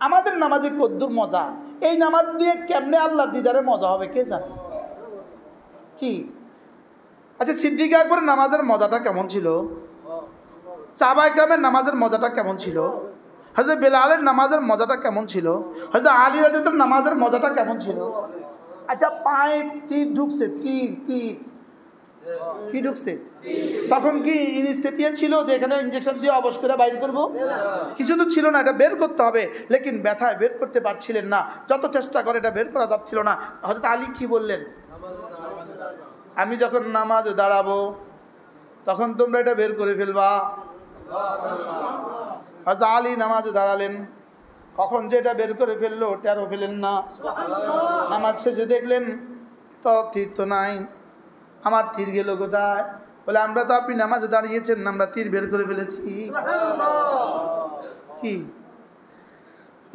আমাদের নামাজে কদ্দুর মজা, এই নামাজ দিয়ে কেমনে আল্লাহর দিদারে মজা হবে কে জানে। কি আচ্ছা, সিদ্দিক আকবরের নামাজের মজাটা কেমন ছিল? সাহাবা ইকরামের নামাজের মজাটা কেমন ছিল? হযরত বেলালের নামাজের মজাটা কেমন ছিল? হযরত আলী রাদিয়াল্লাহু নামাজের মজাটা কেমন ছিল? আচ্ছা, পায়ে তীর ঢুকছে, তীর তীর কি ঢুকছে? তখন কি ইনস্টেটিয়া ছিল যে এখানে ইনজেকশন দিয়ে অবশ করে বাইর করব? কিছু তো ছিল না, এটা বের করতে হবে। লেকিন ব্যথায় বের করতে পারছিলেন না, যত চেষ্টা করে এটা বের করা যাচ্ছিল না। হযরত আলী কি বললেন? আমি যখন নামাজ দাঁড়াবো তখন তোমরা এটা বের করে ফেলবা। হযরত আলী নামাজে দাঁড়ালেন, কখন যে এটা বের করে ফেললো টেরও ফেলেন না। নামাজ শেষে দেখলেন তো তীর তো নাই, আমার তীর গেল কোথায়? বলে আমরা তো আপনি নামাজে দাঁড়িয়েছেন, আমরা তীর বের করে ফেলেছি। কি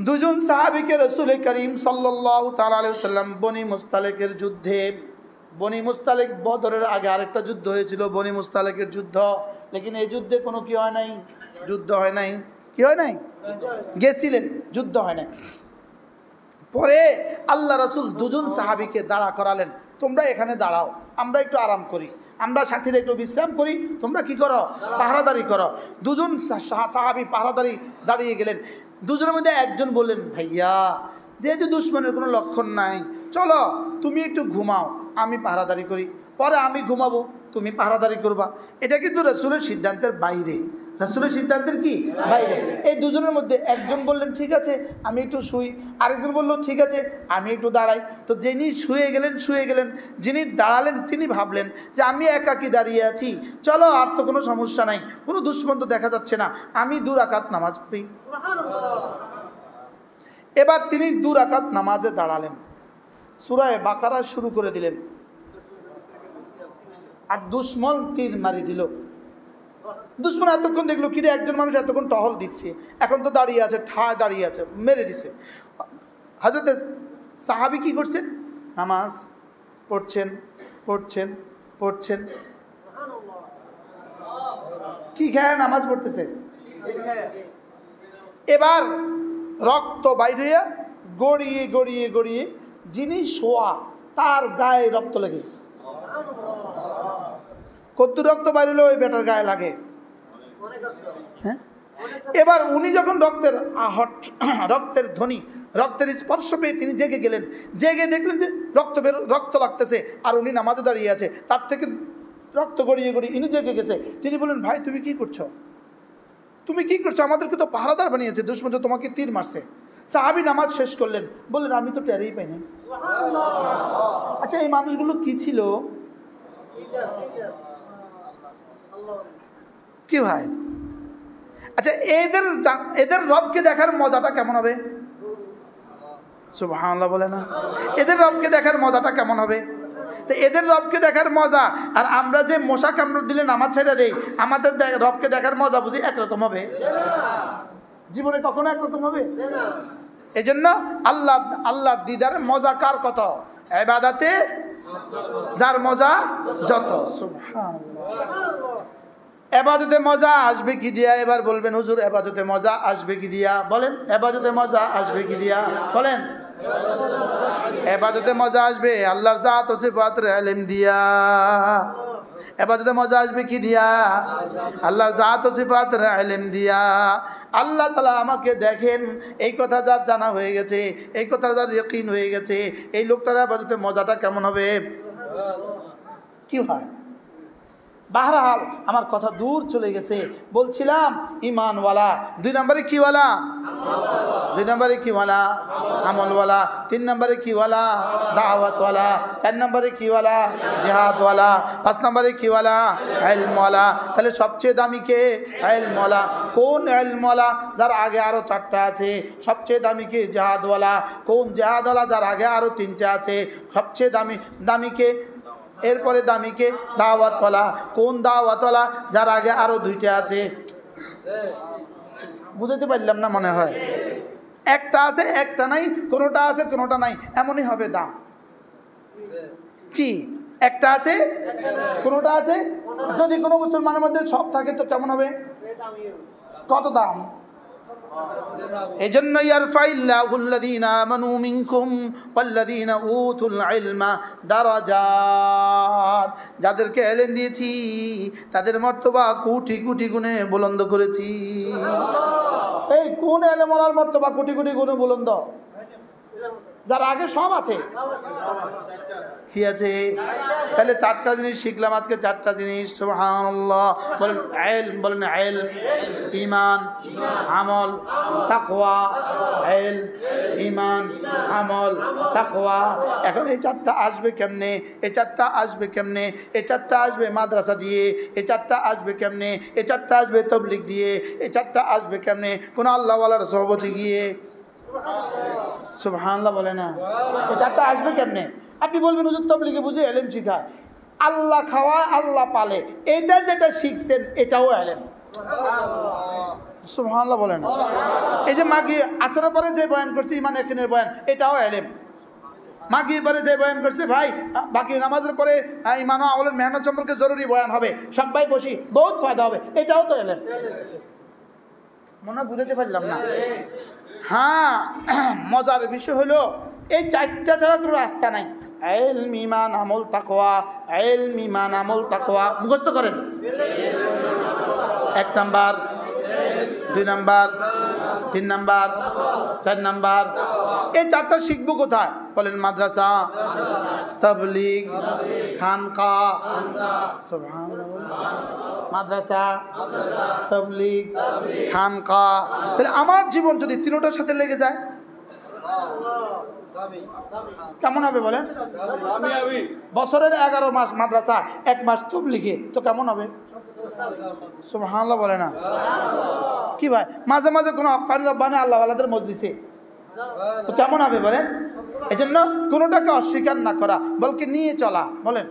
দুজন সাহাবীকে রাসূল করিম সাল্লাল্লাহু তাআলা আলাইহি ওয়াসাল্লাম বনি মুস্তালিকের যুদ্ধে, বনি মুস্তালিক বদরের আগে আরেকটা যুদ্ধ হয়েছিল বনি মুস্তালিকের যুদ্ধ, লেকিন এই যুদ্ধে কোনো কি হয় নাই, যুদ্ধ হয় নাই। কি হয় নাই? গেছিলেন, যুদ্ধ হয় নাই। পরে আল্লাহ রাসূল দুজন সাহাবীকে দাঁড়া করালেন, তোমরা এখানে দাঁড়াও, আমরা একটু আরাম করি, আমরা সাথীরা একটু বিশ্রাম করি, তোমরা কি করো? পাহারাদারি করো। দুজন সাহাবী পাহারাদারি দাঁড়িয়ে গেলেন। দুজনের মধ্যে একজন বললেন, ভাইয়া যেহেতু দুশমনের কোনো লক্ষণ নাই, চলো তুমি একটু ঘুমাও, আমি পাহারাদারি করি, পরে আমি ঘুমাবো, তুমি পাহারাদারি করবা। এটা কিন্তু রাসূলের সিদ্ধান্তের বাইরে, রাসূলের সিদ্ধান্তের কি বাইরে। এই দুজনের মধ্যে একজন বললেন ঠিক আছে আমি একটু শুই, আরেকজন বলল ঠিক আছে আমি একটু দাঁড়াই। তো যিনি শুয়ে গেলেন, যিনি দাঁড়ালেন তিনি ভাবলেন যে আমি একাকি দাঁড়িয়ে আছি, চলো আর তো কোনো সমস্যা নাই, কোনো দুশমন তো দেখা যাচ্ছে না, আমি 2 রাকাত নামাজ পড়ি। এবার তিনি 2 রাকাত নামাজে দাঁড়ালেন, সূরা বাকারা শুরু করে দিলেন, আর দুশমন তীর মারি দিল। দুশমন এতক্ষণ দেখলো কিরে একজন মানুষ এতক্ষণ টহল দিচ্ছে, এখন তো দাঁড়িয়ে আছে, ঠায় দাঁড়িয়ে আছে, মেরে দিছে। হযরত সাহাবী কি করছেন? নামাজ পড়ছেন পড়ছেন পড়ছেন। কি খায়? নামাজ পড়তেছে। এবার রক্ত বাইর হইয়া গড়িয়ে গড়িয়ে গড়িয়ে যিনি শোয়া তার গায়ে রক্ত লেগে গেছে। কত রক্ত বাইর হলো ওই বেটার গায়ে লাগে। হ্যাঁ, এবার উনি যখন রক্তের আহট, রক্তের ধ্বনি, রক্তের স্পর্শ পেয়ে তিনি জেগে গেলেন। জেগে দেখলেন যে রক্ত লাগতেছে, আর উনি নামাজে দাঁড়িয়ে আছে, তার থেকে রক্ত গড়িয়ে গড়িয়ে ইনি জেগে গেছে। তিনি বললেন, ভাই তুমি কি করছো? তুমি কি করছো? আমাদেরকে তো পাহারাদার বানিয়েছে, দুশমন তো তোমাকে তীর মারছে। সাহাবী নামাজ শেষ করলেন, বললেন আমি তো টেরই পাই না। আচ্ছা, এই মানুষগুলো কি ছিল? কি ভাই? আচ্ছা, এদের রবকে দেখার মজাটা কেমন হবে? সুবহানাল্লাহ বলে না? এদের রবকে দেখার মজাটা কেমন হবে? তো এদের রবকে দেখার মজা আর আমরা যে মশা কামড় দিলে নামাজ ছেড়ে দেই, আমাদের রবকে দেখার মজা বুঝি একরকম হবে? জীবনে কখনো একরকম হবে? এই জন্য আল্লাহর দিদারের মজা কার কত? ইবাদতে যার মজা যত। সুবহানাল্লাহ। ইবাদতে মজা আসবে কি দিয়া? এবার বলবেন হুজুর ইবাদতে মজা আসবে কি দিয়া? বলেন ইবাদতে মজা আসবে কি দিয়া? বলেন ইবাদতে মজা আসবে আল্লাহর জাত ও সিফাতের ইলম দিয়া। ইবাদতে মজা আসবে কি দিয়া? আল্লাহর জাত ও সিফাতের ইলম দিয়া। আল্লাহ তাআলা আমাকে দেখেন, এই কথা যার জানা হয়ে গেছে, এই কথা যার ইয়াকিন হয়ে গেছে, এই লোকটার ইবাদতে মজাটা কেমন হবে? কি হয়? বাহরহাল আমার কথা দূর চলে গেছে। বলছিলাম ইমানওয়ালা, 2 নম্বরে কিওয়ালা? 2 নম্বরে কিওয়ালা? আমলওয়ালা। 3 নম্বরে কিওয়ালা? দাওয়াতওয়ালা। 4 নম্বরে কিওয়ালা? জিহাদওয়ালা। 5 নম্বরে কিওয়ালা? ইলমওয়ালা। তাহলে সবচেয়ে দামি কে? ইলমওয়ালা। কোন ইলমওয়ালা? যার আগে আরো 4টা আছে। সবচেয়ে দামি কে? জিহাদওয়ালা। কোন জিহাদওয়ালা? যার আগে আরো 3টে আছে। সবচেয়ে দামি কে? এরপরে দামিকে দাওয়াতওয়ালা। কোন দাওয়াতওয়ালা? যার আগে আরো 2টে আছে। বুঝতে পারলাম না মনে হয়। একটা আছে একটা নাই, কোনোটা আছে কোনোটা নাই, এমনই হবে দাম। কি? একটা আছে কোনোটা আছে। যদি কোনো মুসলমানের মধ্যে সব থাকে তো কেমন হবে? কত দাম? এজন্য ইয়ারফাইল্লাহুল্লাযীনা আমানু মিনকুম ওয়াল্লাযীনা উতুল ইলমা দারাজাত। যাদেরকে ইলম দিয়েছি তাদের মর্তবা কোটি কোটি গুণে বুলন্দ করেছি। এই কোন ইলমওয়ালার মর্তবা কোটি কোটি গুণে বুলন্দ? যার আগে সব আছে। কি আছে? তাহলে 4টা জিনিস শিখলাম আজকে, 4টা জিনিস। সুবহানাল্লাহ। বলেন ইলম, বলেন ইলম, ঈমান, আমল, তাকওয়া। ইলম, ঈমান, আমল, তাকওয়া। এখন এই 4টা আসবে কেমনে? এই 4টা আসবে কেমনে? এই 4টা আসবে মাদ্রাসা দিয়ে। এই 4টা আসবে কেমনে? এই 4টা আসবে তাবলীগ দিয়ে। এই 4টা আসবে কেমনে? কোন আল্লাহওয়ালার সোহবতে গিয়ে। সুবহানাল্লাহ বলে না? এই 4টা আসবে কেমনে? আপনি বলবেন হুজুর তাবলীগে বুঝে ইলম শিখায়। আল্লাহ খাওয়া, আল্লাহ পালে, এটা যেটা শিখছেন এটাও ইলম। সুবহানাল্লাহ বলে না? এই যে মাগি আসরের পরে যে বয়ান করছে ইমান ইয়াকিনের বয়ান, এটাও ইলম। মাগরিবের পরে যে বয়ান করছে ভাই বাকি নামাজের পরে ইমান ও আমলের মেহনত সম্পর্কে জরুরি বয়ান হবে, সবাই বসি বহুত ফায়দা হবে, এটাও তো ইলম। মনে বুঝাতে পারলাম না? হ্যাঁ, মজার বিষয় হলো এই 4টা ছাড়া কোনো রাস্তা নাই। ইলম, ঈমান, আমল, তাকওয়া। ইলম, ঈমান, আমল, তাকওয়া মুখস্থ করেন। 1 নাম্বার, 2 নাম্বার, 3 নাম্বার, 4 নাম্বার। এই 4টা শিখবো কোথায়? বলেন মাদ্রাসা, তাবলীগ, খানকা। সুবহানাল্লাহ। মাদ্রাসা, তাবলীগ, খানকা। তাহলে আমার জীবন যদি 3টার সাথে লেগে যায় কেমন হবে বলেন? বছরের 11 মাস মাদ্রাসা, 1 মাস তাবলীগে, তো কেমন হবে? সুবহানাল্লাহ বলে না? কি ভাই মাঝে মাঝে কোনো হক্কানি রব্বানি আল্লাহওয়ালাদের মজলিসে, তো কেমন হবে বলেন? এজন্য কোনোটাকে অস্বীকার না করা, বলকে নিয়ে চলা। বলেন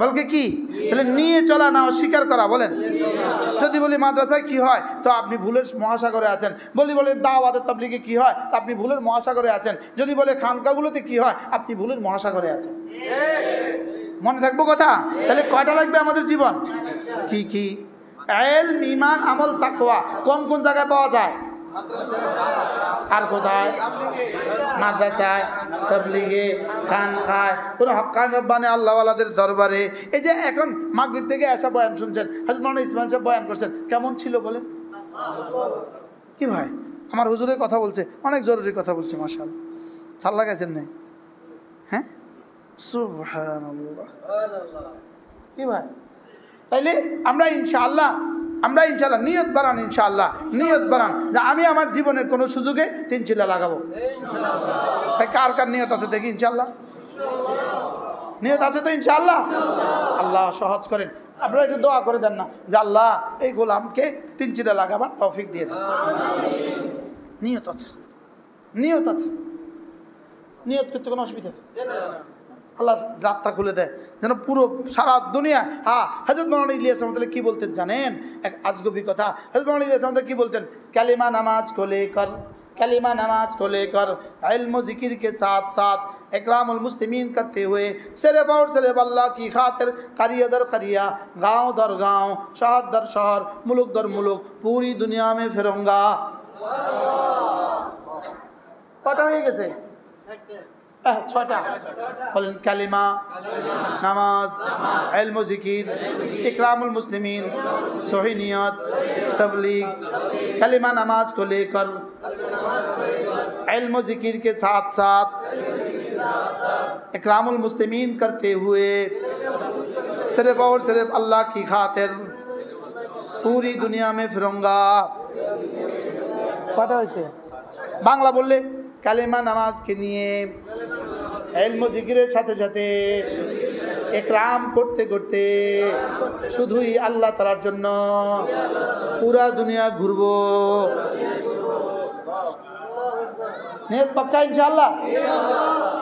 বলকে কি? তাহলে নিয়ে চলা না অস্বীকার করা। বলেন যদি বলি মাদ্রাসায় কি হয় তো আপনি ভুলের মহাসাগরে আছেন। বলে দাওয়াত তাবলীগে কি হয় তো আপনি ভুলের মহাসাগরে আছেন। যদি বলে খানকাগুলোতে কি হয় আপনি ভুলের মহাসাগরে আছেন। মনে থাকবো কথা? তাহলে কয়টা লাগবে আমাদের জীবন? কি কি? ইলম, ঈমান, আমল, তাকওয়া। কোন কোন জায়গায় পাওয়া যায়? আর কোথায়? মাদ্রাসায়, তাবলীগে, খানকায়, কোন হক্কানি রব্বানি আল্লাহওয়ালাদের দরবারে। এই যে এখন মাগরিব থেকে এসা বয়ান শুনছেন, হযরত মাওলানা ইসমাইল সাহেব বয়ান করছেন, কেমন ছিল বলেন? কি ভাই আমার হুজুরের কথা বলছে, অনেক জরুরি কথা বলছে, মাশাআল্লাহ। ছাল লাগাইছেন না? হ্যাঁ, সুবহানাল্লাহ। কি ভাই তাইলে আমরা ইনশাআল্লাহ নিয়ত বানান। ইনশাআল্লাহ নিয়ত বানান যে আমি আমার জীবনের কোনো সুযোগে 3 চিল্লা লাগাবো। কার কার নিয়ত আছে দেখি? ইনশাআল্লাহ নিয়ত আছে তো? ইনশাআল্লাহ আল্লাহ সহজ করেন। আপনারা একটু দোয়া করে দেন না যে আল্লাহ এই গোলামকে 3 চিল্লা লাগাবার তৌফিক দিয়ে দেন। নিয়ত আছে, নিয়ত আছে, নিয়ত করতে কোনো অসুবিধা আছে? আল্লাহ রাস্তা খুলে দেয় যেন পুরো সারা দুনিয়া। হ্যাঁ, হযরত মাওলানা ইলিয়াস রহমাতুল্লাহ কি বলতেন জানেন? এক আজগবি কথা। হযরত মাওলানা ইলিয়াস রহমাতুল্লাহ কি বলতেন? কালিমা নামাজ को लेकर, कलिमा नमाज को लेकर इल्म ज़िक्र के साथ साथ इकरामुल मुस्लिमीन करते हुए सिर्फ और सिर्फ अल्लाह की खातिर करिया दर करिया, गाँव दर गाँव, शहर दर शहर, मुल्क दर मुल्क पूरी दुनिया में फिरूंगा। कटा হয়ে গেছে? ছয়টা বলেন, কালিমা, নামাজ, ইলম ও জিকির, ইকরামুল मुस्लिमीन, सही नियत, तबलीग। कलिमा नमाज को लेकर इल्म जिक्र के साथ साथ इकरामुल मुस्लिमीन करते हुए सिर्फ और सिर्फ अल्लाह की खातिर पूरी दुनिया में फिरूंगा। पता है बांग्ला बोले কালিমা নামাজকে নিয়ে ইলম জিকিরের সাথে সাথে ইকরাম করতে করতে শুধুই আল্লাহ তাআলার জন্য পুরা দুনিয়া ঘুরবো। নিয়ত পাক্কা ইনশাআল্লাহ?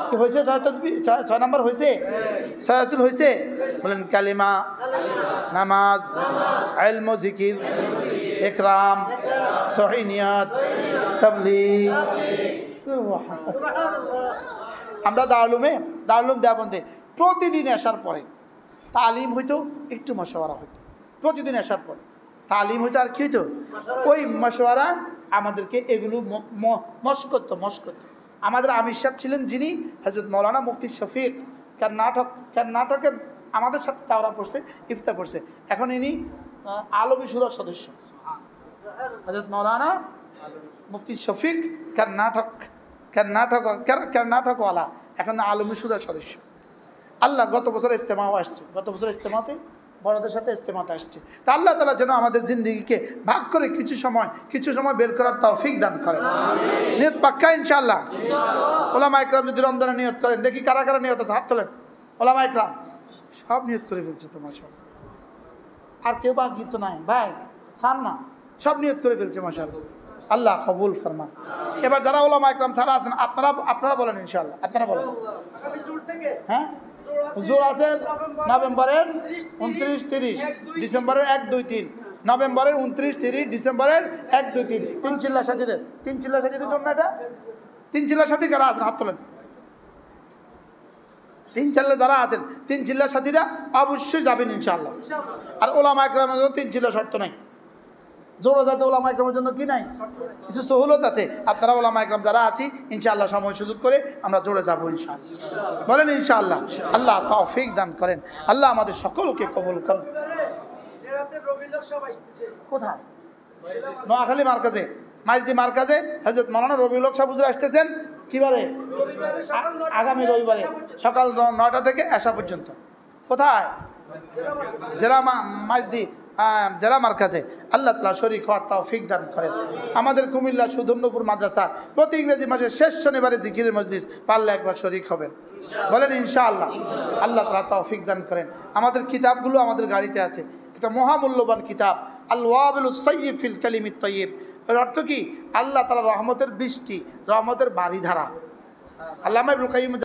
কি হয়েছে? 6 তাসবিহ, 6 নাম্বার হয়েছে, 6 আসল হয়েছে। বলেন, কালিমা, নামাজ, ইলম জিকির, ইকরাম, সহি নিয়ত, তাবলীগ। আমরা দারুল দেওবন্দে প্রতিদিন আসার পরে তালিম হইতো, একটু মশওয়ারা হইতো। প্রতিদিন আসার পরে তালিম হইতো, আর কি হইতো? ওই মশওয়ারা আমাদেরকে এগুলো মশ করতো। আমাদের আমির সাহেব ছিলেন যিনি হযরত মৌলানা মুফতি শফিক কর্ণাটকের আমাদের সাথে তাওরা পড়ছে, ইফতা পড়ছে। এখন ইনি আলমী শুরার সদস্য। হযরত মৌলানা মুফতি শফিক কর্ণাটকওয়ালা এখন আলমী শুরার সদস্য। আল্লাহ গত বছর ইজতেমাও আসছে, গত বছর ইজতেমাতে বড়দের সাথে ইজতেমাতে আসছে। তা আল্লাহ তাআলা যেন আমাদের জিন্দেগিকে ভাগ করে কিছু সময় বের করার তৌফিক দান করেন। নিয়ত পাক্কা ইনশাআল্লাহ? ওলামা ইকরাম যদি রমজানে নিয়ত করেন, দেখি কারা কারা নিয়ত আছে, হাত তোলেন। ওলামা ইকরাম সব নিয়ত করে ফেলছে তো মাশাআল্লাহ। আর কেউ বাকি তো নাই ভাই, ছাড় না, সব নিয়ত করে ফেলছে মাশাআল্লাহ। আল্লাহ কবুল ফরমান। এবার যারা ওলামা ইকরাম ছাড়া আছেন আপনারা বলেন ইনশাআল্লাহ, আপনারা বলেন। হ্যাঁ, হুজুর আছেন নভেম্বরের 29, 30, ডিসেম্বরের 1, 2, 3, নভেম্বরের 29, 30, ডিসেম্বরের 1, 2, 3। 3 চিল্লা সাথীদের, 3 চিল্লা সাথীদের জন্য এটা 3 চিল্লা সাথী কারা আছেন হাত তোলেন। 3 চিল্লা যারা আছেন, 3 চিল্লার সাথীরা অবশ্যই যাবেন ইনশাআল্লাহ। আর ওলামা ইকরামের জন্য 3 চিল্লা শর্ত নাই। জোড়া যাতে ওলামা ইকরামের জন্য কি নাই, কিছু সহুলত আছে। আপনারা ওলামা ইকরাম যারা আছি ইনশাআল্লাহ সময় সুযোগ করে আমরা জোড়ে যাবো ইনশাআল্লাহ। বলেন ইনশাআল্লাহ। আল্লাহ তৌফিক দান করেন, আল্লাহ আমাদের সকলকে কবুল করেন। কোথায়? নোয়াখালী মার্কাজে, মাইজদি মার্কাজে হযরত মাওলানা রবিউল হক সাহেব হুজুর আসতেছেন। কিবারে? আগামী রবিবারে সকাল 9টা থেকে এশা পর্যন্ত। কোথায়? জেলা মাইজদি জেলা মার্কাজে। আল্লাহ তাআলা শরীক হওয়ার তৌফিক দান করেন। আমাদের কুমিল্লা সুধন্যপুর মাদ্রাসা প্রতি ইংরেজি মাসের শেষ শনিবারে জিকিরের মজলিস, পারলে একবার শরীক হবেন। বলেন ইনশাআল্লাহ। আল্লাহ তাআলা তৌফিক দান করেন। আমাদের কিতাবগুলো আমাদের গাড়িতে আছে। এটা মহামূল্যবান কিতাব, আল ওয়াবিলুস সাইয়্যিব ফিল কালিমিত তাইয়্যিব। এর অর্থ কি? আল্লাহ তাআলা রহমতের বৃষ্টি, রহমতের বারিধারা। আল্লামা ইবনুল কাইয়্যিম